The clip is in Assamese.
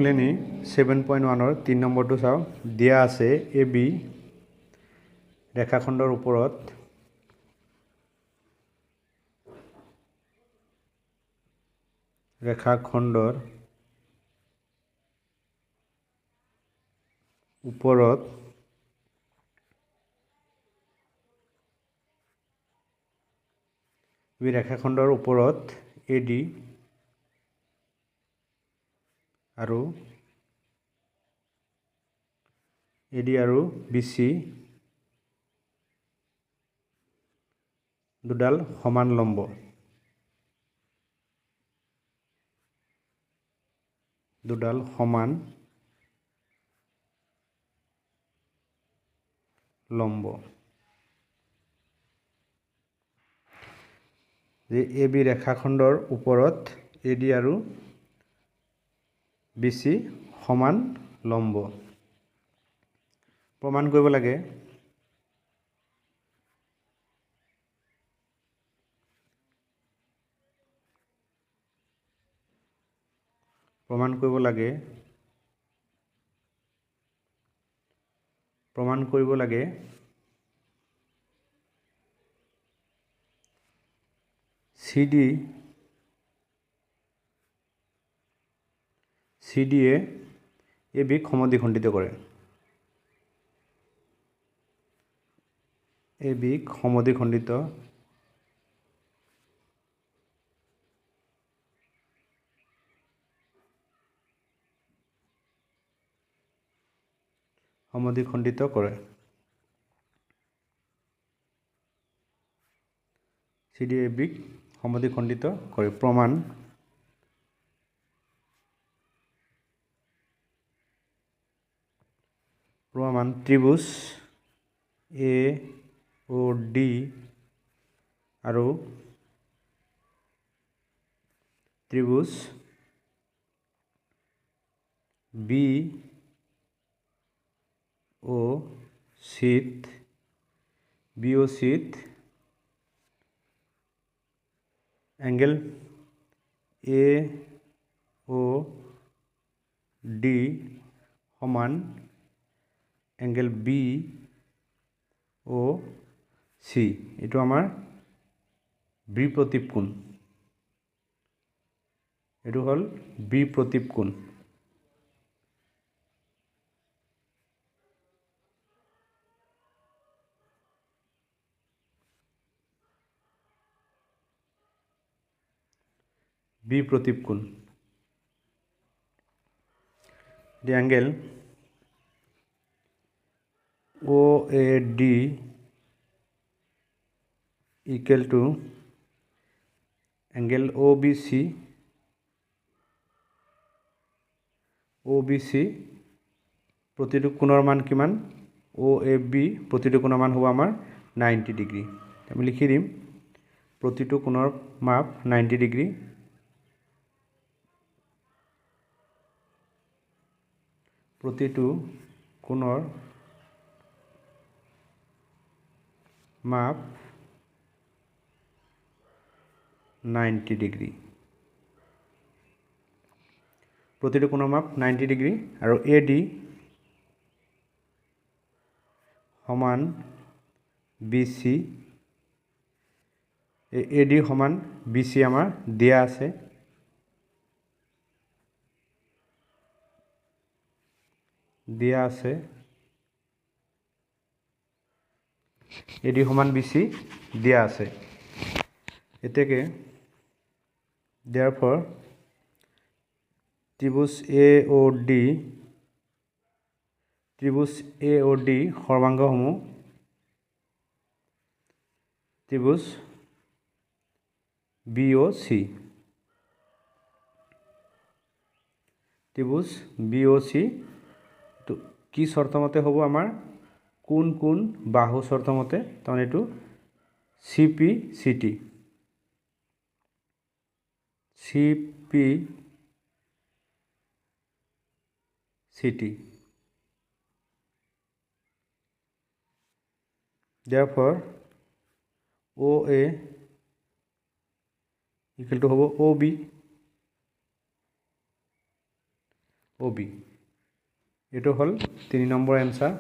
অনুশীলনী 7.1 3 নম্বৰটো চাওঁ। দিয়া আছে এ বি ৰেখাখণ্ডৰ ওপৰত ৰেখাখণ্ডৰ ওপৰত এডি আৰু বিচি দুডাল সমান লম্ব। যে এ বি ৰেখাখণ্ডৰ ওপৰত এডি আৰু বিচি সমান লম্ব। প্ৰমাণ কৰিব লাগে CD এ এ বিক সমদ্বিখণ্ডিত কৰে। CD এ বিক সমদ্বিখণ্ডিত কৰে। প্ৰমাণ ত্ৰিভুজ এ ও ডি আৰু ত্ৰিভুজ বি ও চিত এংগেল এ ও ডি সমান এংগেল বি ও চি। এইটো আমাৰ বিপ্ৰতীপ কোণ। এইটো হ'ল বিপ্ৰতীপ কোণ। The angle OAD equal to angle OBC প্ৰতিটো কোণৰ মান কিমান? OAB প্ৰতিটো কোণৰ মান হ'ব আমাৰ 90 ডিগ্ৰী। আমি লিখি দিম প্ৰতিটো কোণৰ মাপ 90 ডিগ্ৰী। প্ৰতিটো কোণৰ মাপ 90 ডিগ্ৰী। আৰু AD সমান BC। AD সমান BC আমাৰ দিয়া আছে। AD সমান BC দিয়া আছে। এতেকে therefore ত্ৰিভুজ AOD সৰ্বাংগসমূহ ত্ৰিভুজ BOC কি শৰ্ত মতে হ'ব আমাৰ? কোন বাহু শৰ্ত মতে। তাৰমানে এইটো CPCT therefore OA equal to হ'ব OB OB। এইটো হ'ল 3 নম্বৰ এনসাৰ।